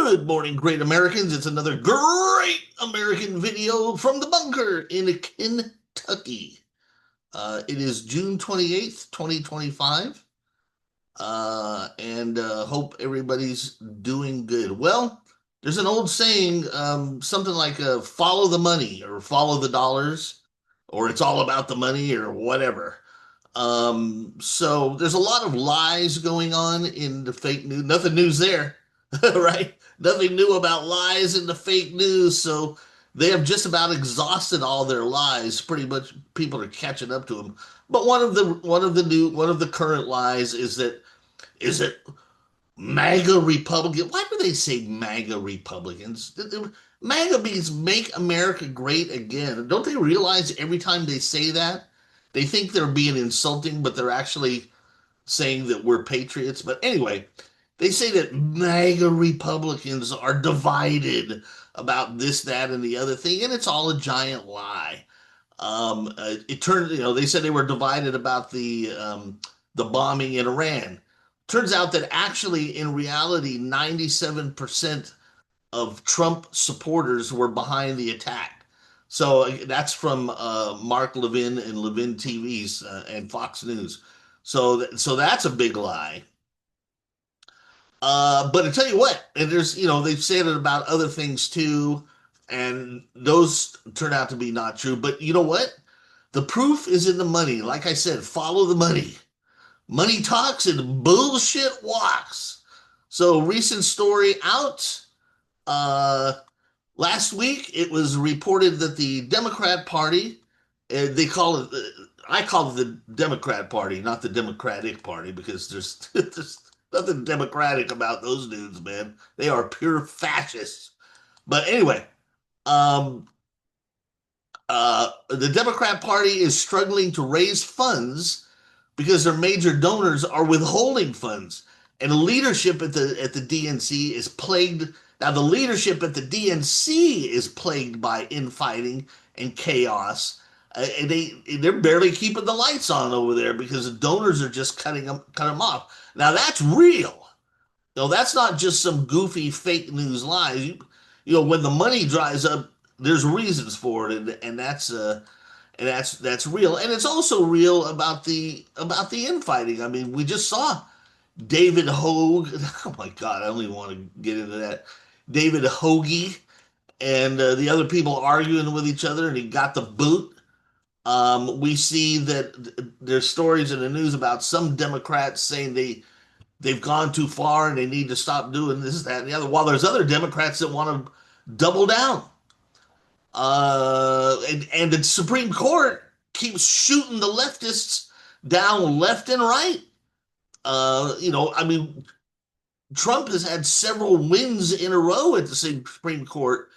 Good morning, great Americans. It's another great American video from the bunker in Kentucky. It is June 28th, 2025, and hope everybody's doing good. Well, there's an old saying, something like follow the money or follow the dollars, or it's all about the money or whatever. So there's a lot of lies going on in the fake news. Nothing news there, right? Nothing new about lies in the fake news. So they have just about exhausted all their lies. Pretty much people are catching up to them. But one of the current lies is that MAGA Republican. Why do they say MAGA Republicans? MAGA means Make America Great Again. Don't they realize every time they say that, they think they're being insulting, but they're actually saying that we're patriots? But anyway, they say that MAGA Republicans are divided about this, that, and the other thing, and it's all a giant lie. It turned, they said they were divided about the bombing in Iran. Turns out that actually, in reality, 97% of Trump supporters were behind the attack. So that's from Mark Levin and Levin TV's and Fox News. So that's a big lie. But I tell you what, and they've said it about other things too, and those turn out to be not true. But you know what? The proof is in the money. Like I said, follow the money. Money talks and bullshit walks. So recent story out. Last week, it was reported that the Democrat Party, they call it, I call it the Democrat Party, not the Democratic Party, because there's nothing democratic about those dudes, man. They are pure fascists. But anyway, the Democrat Party is struggling to raise funds because their major donors are withholding funds, and the leadership at the DNC is plagued. Now, the leadership at the DNC is plagued by infighting and chaos. And they're barely keeping the lights on over there because the donors are just cutting them off. Now that's real. No, that's not just some goofy fake news lies. When the money dries up, there's reasons for it, and that's real. And it's also real about the infighting. I mean, we just saw David Hogue. Oh my God, I don't even want to get into that. David Hoagie and the other people arguing with each other, and he got the boot. We see that there's stories in the news about some Democrats saying they've gone too far and they need to stop doing this, that, and the other, while there's other Democrats that want to double down. And the Supreme Court keeps shooting the leftists down left and right. I mean, Trump has had several wins in a row at the Supreme Court,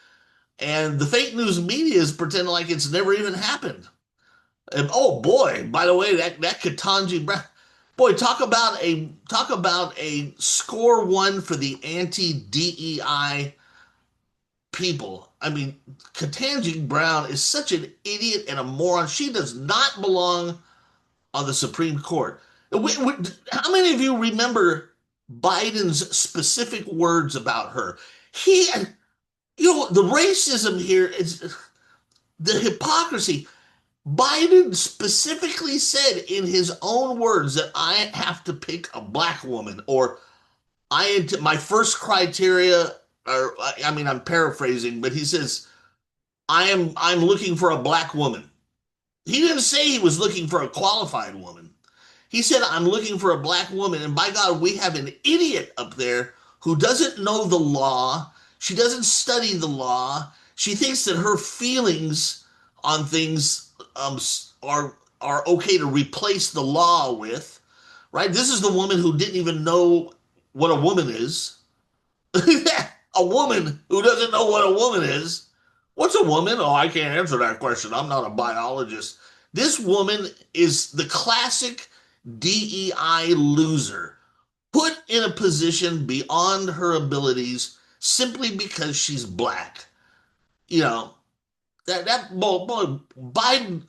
and the fake news media is pretending like it's never even happened. And oh boy, by the way, that Ketanji, boy, talk about a score one for the anti-DEI people. I mean, Ketanji Brown is such an idiot and a moron. She does not belong on the Supreme Court. How many of you remember Biden's specific words about her? The racism here is the hypocrisy. Biden specifically said in his own words that I have to pick a black woman, or my first criteria, or I mean, I'm paraphrasing, but he says, I'm looking for a black woman. He didn't say he was looking for a qualified woman. He said, I'm looking for a black woman. And by God, we have an idiot up there who doesn't know the law. She doesn't study the law. She thinks that her feelings on things are okay to replace the law with, right? This is the woman who didn't even know what a woman is. A woman who doesn't know what a woman is. What's a woman? Oh, I can't answer that question. I'm not a biologist. This woman is the classic DEI loser, put in a position beyond her abilities simply because she's black. That boy, Biden.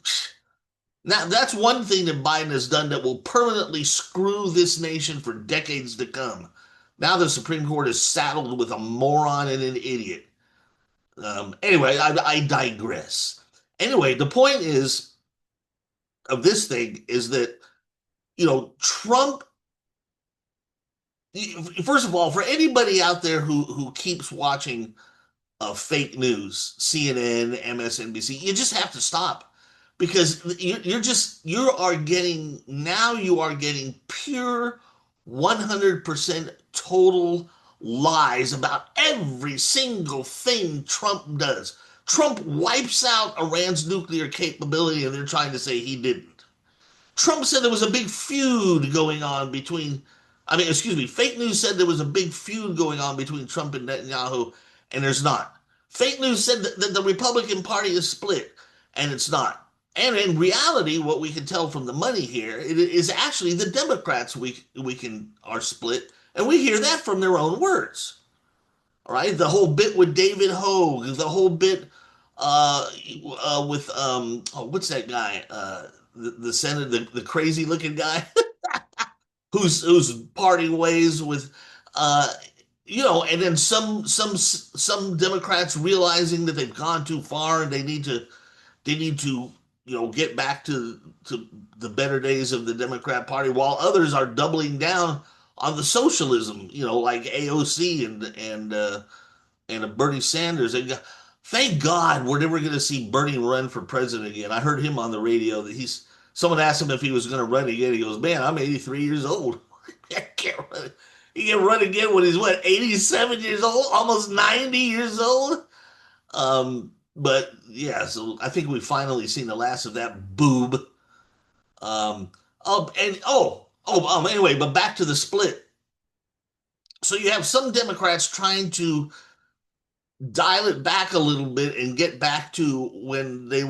Now that's one thing that Biden has done that will permanently screw this nation for decades to come. Now the Supreme Court is saddled with a moron and an idiot. Anyway, I digress. Anyway, the point is of this thing is that Trump. First of all, for anybody out there who keeps watching fake news, CNN, MSNBC, you just have to stop because you are getting pure 100% total lies about every single thing Trump does. Trump wipes out Iran's nuclear capability and they're trying to say he didn't. Trump said there was a big feud going on between, excuse me, fake news said there was a big feud going on between Trump and Netanyahu, and there's not. Fake news said that the Republican Party is split, and it's not. And in reality, what we can tell from the money here is actually the Democrats are split, and we hear that from their own words. All right, the whole bit with David Hogue, the whole bit with what's that guy? The senator, the crazy looking guy who's parting ways with and then some Democrats realizing that they've gone too far and they need to get back to the better days of the Democrat Party, while others are doubling down on the socialism, like AOC and Bernie Sanders. And thank God we're never going to see Bernie run for president again. I heard him on the radio that someone asked him if he was going to run again. He goes, "Man, I'm 83 years old. I can't run. He can run again when he's what, 87 years old, almost 90 years old." But yeah, so I think we've finally seen the last of that boob. Anyway, but back to the split. So you have some Democrats trying to dial it back a little bit and get back to when they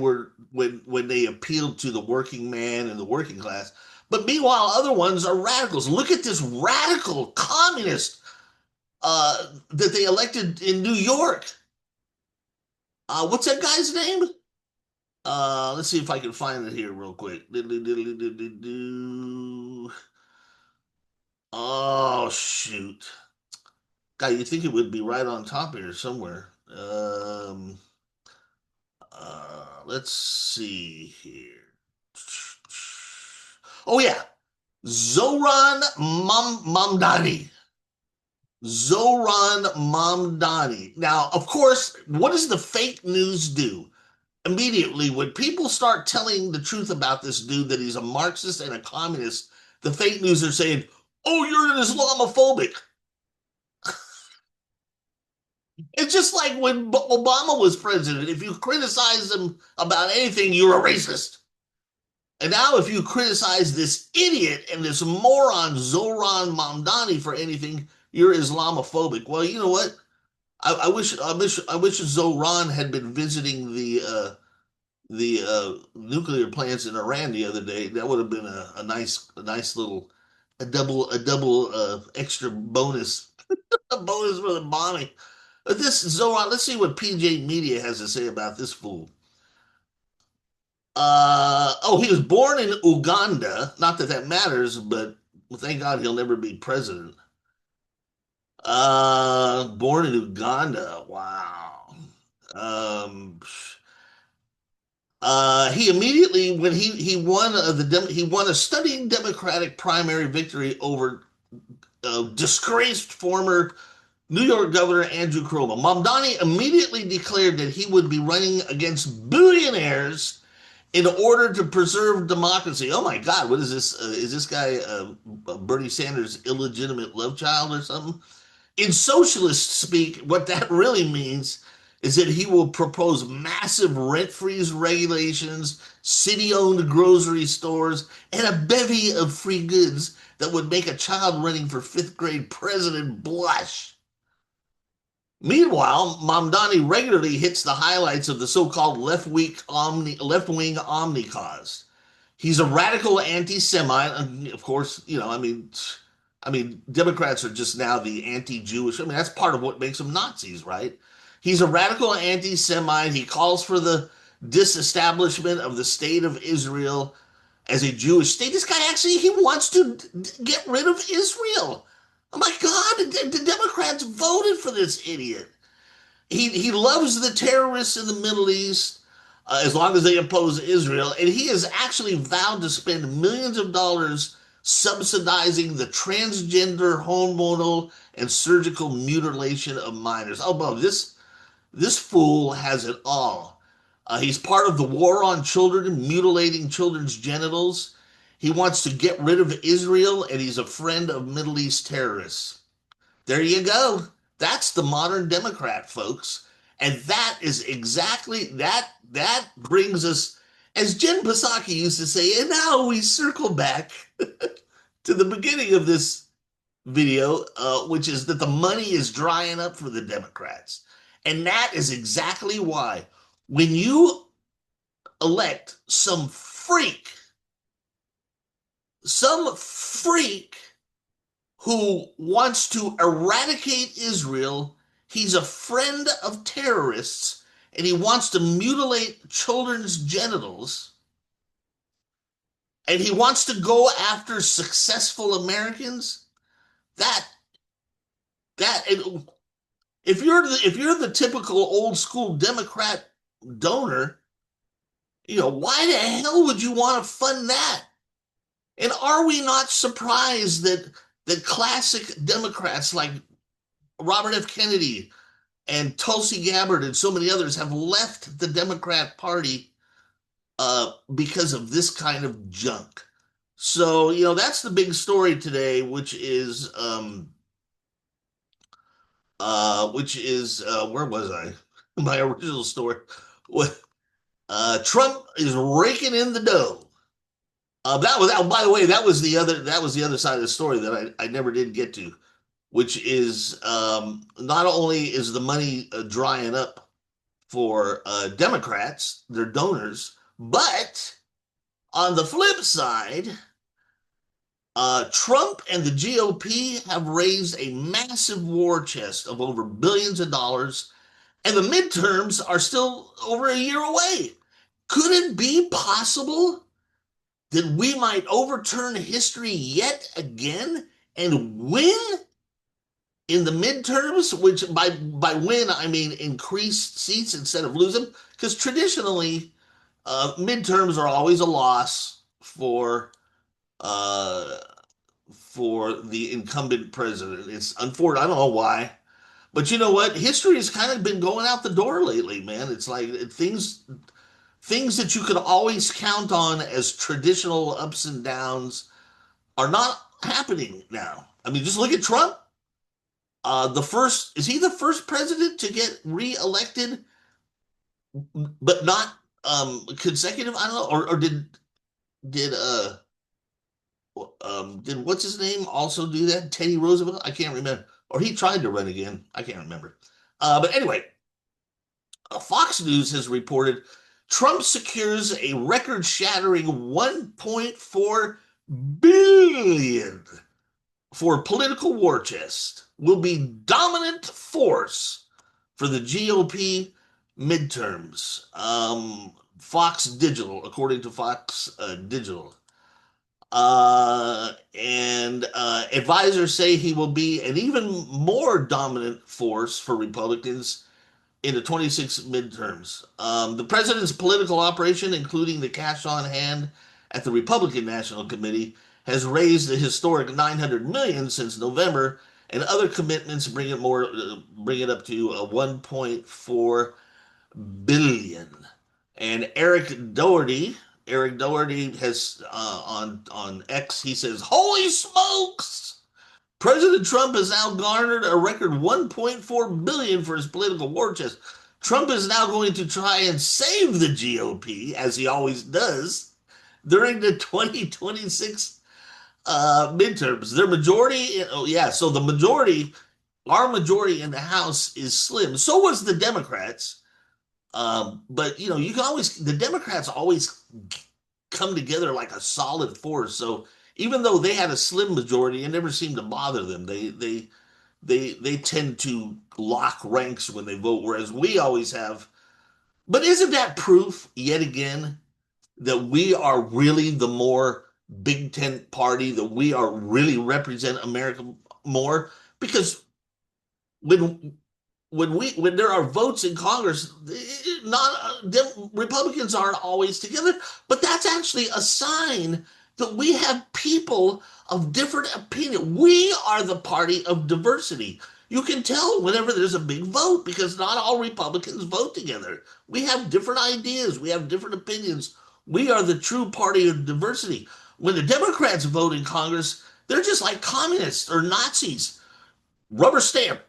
appealed to the working man and the working class. But meanwhile, other ones are radicals. Look at this radical communist that they elected in New York. What's that guy's name? Let's see if I can find it here real quick. Oh, shoot. God, you think it would be right on top here somewhere. Let's see here. Oh, yeah. Zohran Mamdani. Zohran Mamdani. Now, of course, what does the fake news do? Immediately, when people start telling the truth about this dude, that he's a Marxist and a communist, the fake news are saying, "Oh, you're an Islamophobic." It's just like when Obama was president. If you criticize him about anything, you're a racist. And now if you criticize this idiot and this moron Zohran Mamdani for anything, you're Islamophobic. Well, you know what? I wish Zohran had been visiting the nuclear plants in Iran the other day. That would have been a nice little a double extra bonus a bonus for the bombing. But this Zohran, let's see what PJ Media has to say about this fool. He was born in Uganda. Not that matters, but thank God he'll never be president. Born in Uganda. Wow. Um, he immediately, when he won he won a stunning Democratic primary victory over disgraced former New York Governor Andrew Cuomo. Mamdani immediately declared that he would be running against billionaires in order to preserve democracy. Oh my God, what is this? Is this guy Bernie Sanders' illegitimate love child or something? In socialist speak, what that really means is that he will propose massive rent freeze regulations, city owned grocery stores, and a bevy of free goods that would make a child running for fifth grade president blush. Meanwhile, Mamdani regularly hits the highlights of the so-called left-wing omnicause. He's a radical anti-Semite, and of course, Democrats are just now the anti-Jewish. That's part of what makes them Nazis, right? He's a radical anti-Semite. He calls for the disestablishment of the state of Israel as a Jewish state. This guy actually, he wants to get rid of Israel. Oh my God, the Democrats voted for this idiot. He loves the terrorists in the Middle East as long as they oppose Israel, and he has actually vowed to spend millions of dollars subsidizing the transgender, hormonal, and surgical mutilation of minors. Oh, well, this fool has it all. He's part of the war on children, mutilating children's genitals. He wants to get rid of Israel, and he's a friend of Middle East terrorists. There you go. That's the modern Democrat, folks. And that is exactly that brings us, as Jen Psaki used to say, and now we circle back to the beginning of this video, which is that the money is drying up for the Democrats. And that is exactly why when you elect some freak who wants to eradicate Israel, he's a friend of terrorists, and he wants to mutilate children's genitals, and he wants to go after successful Americans. That that if you're the typical old school Democrat donor, why the hell would you want to fund that? And are we not surprised that classic Democrats like Robert F. Kennedy and Tulsi Gabbard and so many others have left the Democrat Party because of this kind of junk? So, that's the big story today, where was I? My original story. Trump is raking in the dough. By the way, that was the other side of the story that I never did get to, which is not only is the money drying up for Democrats, their donors, but on the flip side, Trump and the GOP have raised a massive war chest of over billions of dollars, and the midterms are still over a year away. Could it be possible that we might overturn history yet again and win in the midterms? Which by win I mean increased seats instead of losing, because traditionally midterms are always a loss uh, for the incumbent president. It's unfortunate. I don't know why, but you know what? History has kind of been going out the door lately, man. It's like things that you could always count on as traditional ups and downs are not happening now. I mean, just look at Trump. Is he the first president to get reelected, but not consecutive? I don't know, or did did what's his name also do that? Teddy Roosevelt? I can't remember. Or he tried to run again. I can't remember. But anyway, Fox News has reported Trump secures a record-shattering 1.4 billion for political war chest. Will be dominant force for the GOP midterms. Fox Digital, according to Fox Digital. And advisors say he will be an even more dominant force for Republicans in the 26 midterms. The president's political operation, including the cash on hand at the Republican National Committee, has raised a historic 900 million since November, and other commitments bring it up to 1.4 billion. And Eric Doherty has on X, he says, "Holy smokes! President Trump has now garnered a record 1.4 billion for his political war chest. Trump is now going to try and save the GOP, as he always does, during the 2026 midterms. Their majority, oh yeah, so our majority in the House is slim. So was the Democrats. But the Democrats always come together like a solid force. So even though they had a slim majority, it never seemed to bother them. They tend to lock ranks when they vote, whereas we always have. But isn't that proof yet again that we are really the more big tent party, that we are really represent America more because when when there are votes in Congress, not Republicans aren't always together, but that's actually a sign that we have people of different opinion. We are the party of diversity. You can tell whenever there's a big vote because not all Republicans vote together. We have different ideas, we have different opinions. We are the true party of diversity. When the Democrats vote in Congress, they're just like communists or Nazis. Rubber stamp.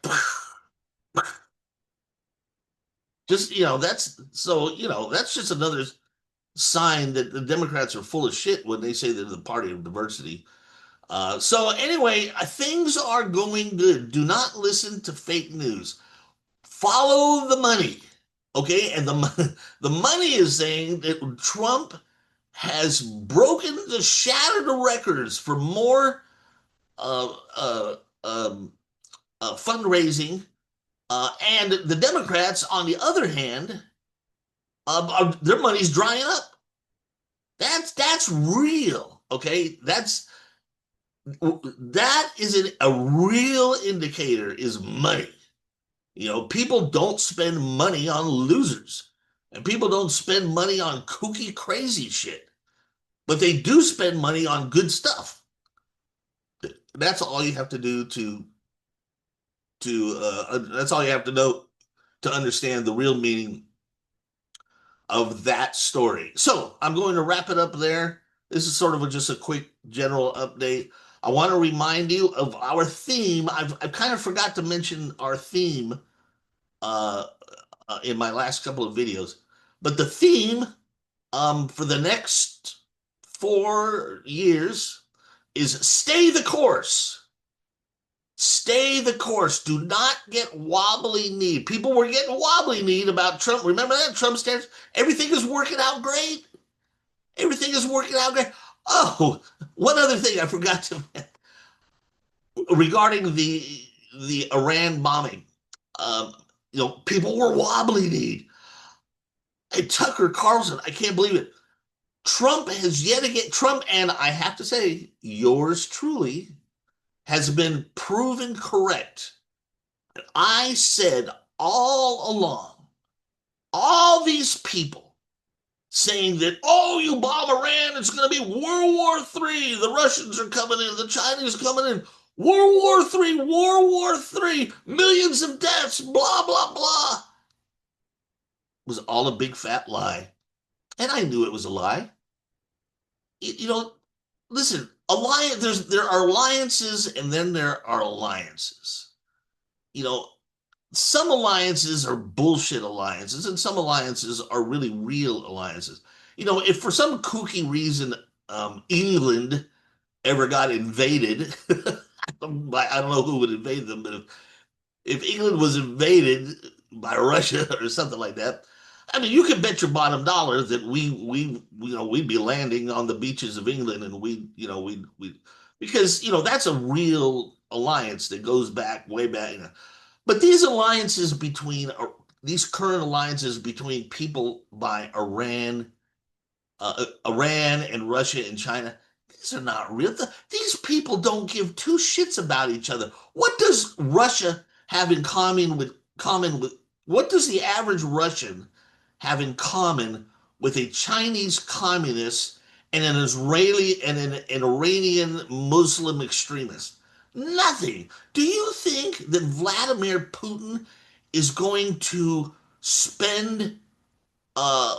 Just, that's just another sign that the Democrats are full of shit when they say they're the party of diversity. So anyway, things are going good. Do not listen to fake news. Follow the money. Okay. And the money is saying that Trump has shattered the records for more uh, uh, um, fundraising. And the Democrats, on the other hand, their money's drying up. That's real. Okay, that is a real indicator is money. People don't spend money on losers, and people don't spend money on kooky, crazy shit, but they do spend money on good stuff. That's all you have to do that's all you have to know to understand the real meaning of that story. So I'm going to wrap it up there. This is sort of just a quick general update. I want to remind you of our theme. I've kind of forgot to mention our theme uh, in my last couple of videos, but the theme for the next 4 years is stay the course. Stay the course. Do not get wobbly kneed. People were getting wobbly kneed about Trump. Remember that? Trump stance? Everything is working out great. Everything is working out great. Oh, one other thing I forgot to regarding the Iran bombing. Um, people were wobbly kneed. And Tucker Carlson, I can't believe it. Trump has yet again, Trump and I have to say, yours truly has been proven correct. I said all along, all these people saying that, oh, you bomb Iran, it's going to be World War III. The Russians are coming in, the Chinese are coming in. World War III, World War III, millions of deaths, blah, blah, blah. It was all a big fat lie. And I knew it was a lie. Listen, there are alliances and then there are alliances. Some alliances are bullshit alliances and some alliances are really real alliances. If for some kooky reason England ever got invaded, I don't know who would invade them, but if England was invaded by Russia or something like that, I mean, you can bet your bottom dollar that we'd be landing on the beaches of England, and we because that's a real alliance that goes back way back. But these current alliances between people by Iran and Russia and China, these are not real. These people don't give two shits about each other. What does Russia have in common with what does the average Russian have in common with a Chinese communist and an Israeli and an Iranian Muslim extremist? Nothing. Do you think that Vladimir Putin is going to spend uh,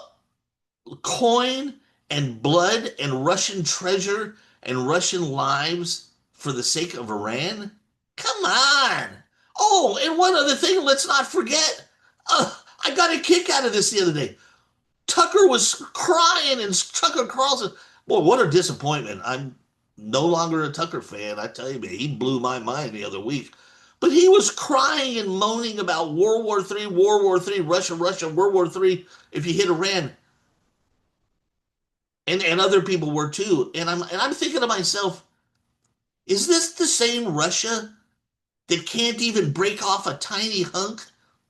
coin and blood and Russian treasure and Russian lives for the sake of Iran? Come on. Oh, and one other thing, let's not forget. I got a kick out of this the other day. Tucker was crying and Tucker Carlson. Boy, what a disappointment. I'm no longer a Tucker fan. I tell you, man, he blew my mind the other week. But he was crying and moaning about World War III, World War III, Russia, Russia, World War III if you hit Iran. And other people were too. And I'm thinking to myself, is this the same Russia that can't even break off a tiny hunk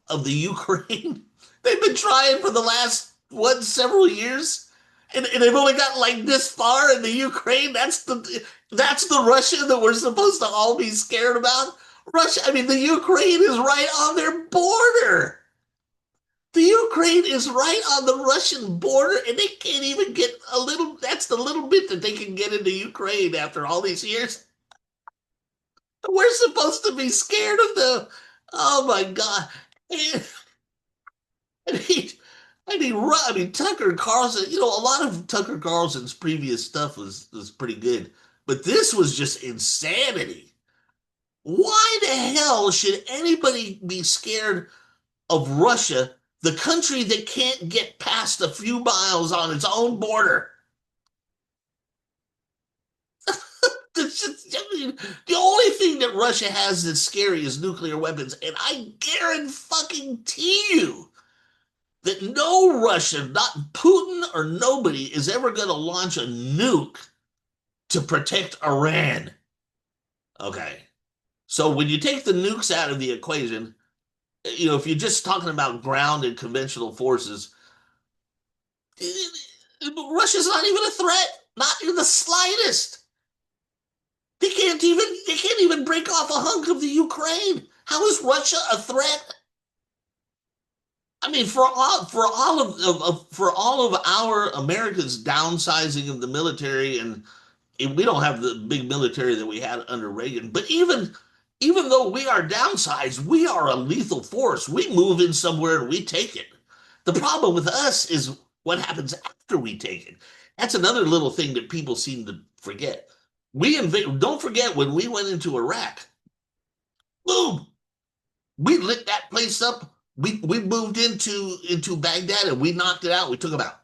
of the Ukraine? They've been trying for the last several years, And they've only got like this far in the Ukraine. That's the Russia that we're supposed to all be scared about. Russia, I mean, the Ukraine is right on their border. The Ukraine is right on the Russian border, and they can't even get a little. That's the little bit that they can get into Ukraine after all these years. We're supposed to be scared of them. Oh my God. I mean, I mean, Tucker Carlson. A lot of Tucker Carlson's previous stuff was pretty good, but this was just insanity. Why the hell should anybody be scared of Russia, the country that can't get past a few miles on its own border? I mean, the only thing that Russia has that's scary is nuclear weapons, and I guarantee you that no Russian, not Putin or nobody, is ever going to launch a nuke to protect Iran. Okay. So when you take the nukes out of the equation, if you're just talking about ground and conventional forces, Russia's not even a threat, not in the slightest. They can't even break off a hunk of the Ukraine. How is Russia a threat? I mean, for all of our Americans downsizing of the military, and we don't have the big military that we had under Reagan, but even though we are downsized, we are a lethal force. We move in somewhere and we take it. The problem with us is what happens after we take it. That's another little thing that people seem to forget. Don't forget when we went into Iraq, boom, we lit that place up. We moved into Baghdad and we knocked it out. We took them out.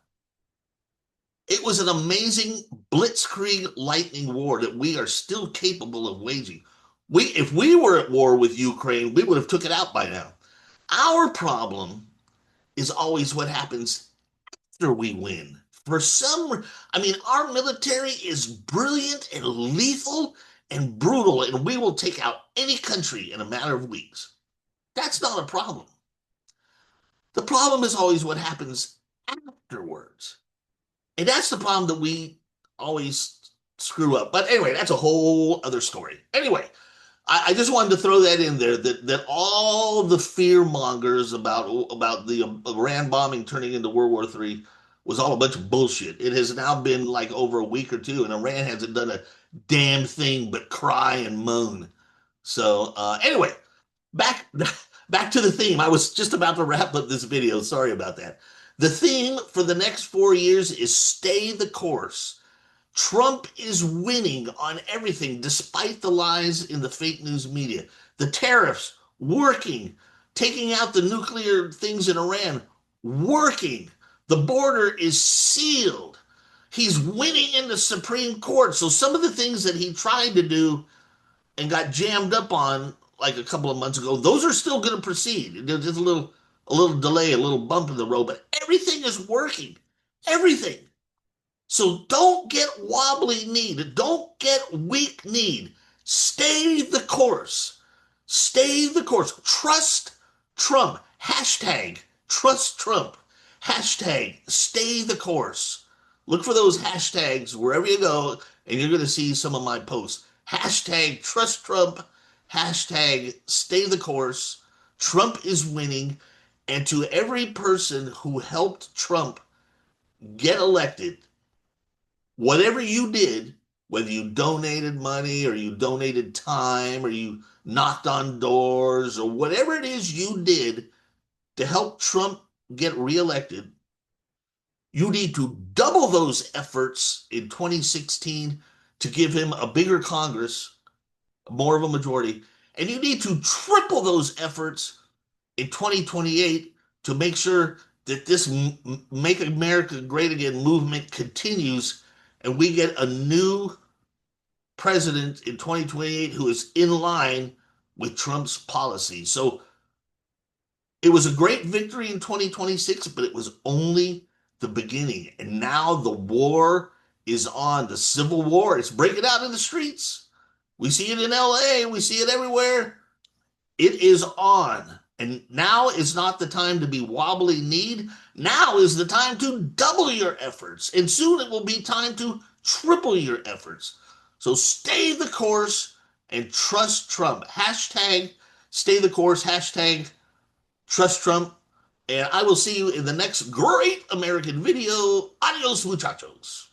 It was an amazing blitzkrieg lightning war that we are still capable of waging. If we were at war with Ukraine, we would have took it out by now. Our problem is always what happens after we win. I mean, our military is brilliant and lethal and brutal, and we will take out any country in a matter of weeks. That's not a problem. The problem is always what happens afterwards. And that's the problem that we always screw up. But anyway, that's a whole other story. Anyway, I just wanted to throw that in there that all the fear mongers about the Iran bombing turning into World War III was all a bunch of bullshit. It has now been like over a week or two, and Iran hasn't done a damn thing but cry and moan. So anyway, back back to the theme. I was just about to wrap up this video. Sorry about that. The theme for the next 4 years is stay the course. Trump is winning on everything, despite the lies in the fake news media. The tariffs, working. Taking out the nuclear things in Iran, working. The border is sealed. He's winning in the Supreme Court. So some of the things that he tried to do and got jammed up on like a couple of months ago, those are still going to proceed. There's just a little delay, a little bump in the road, but everything is working. Everything. So don't get wobbly kneed. Don't get weak kneed. Stay the course. Stay the course. Trust Trump. Hashtag trust Trump. Hashtag stay the course. Look for those hashtags wherever you go, and you're going to see some of my posts. Hashtag trust Trump. Hashtag stay the course. Trump is winning. And to every person who helped Trump get elected, whatever you did, whether you donated money or you donated time or you knocked on doors or whatever it is you did to help Trump get reelected, you need to double those efforts in 2016 to give him a bigger Congress, more of a majority, and you need to triple those efforts in 2028 to make sure that this Make America Great Again movement continues and we get a new president in 2028 who is in line with Trump's policy. So it was a great victory in 2026, but it was only the beginning. And now the war is on. The civil war is breaking out in the streets. We see it in LA. We see it everywhere. It is on. And now is not the time to be wobbly kneed. Now is the time to double your efforts. And soon it will be time to triple your efforts. So stay the course and trust Trump. Hashtag stay the course. Hashtag trust Trump. And I will see you in the next great American video. Adios, muchachos.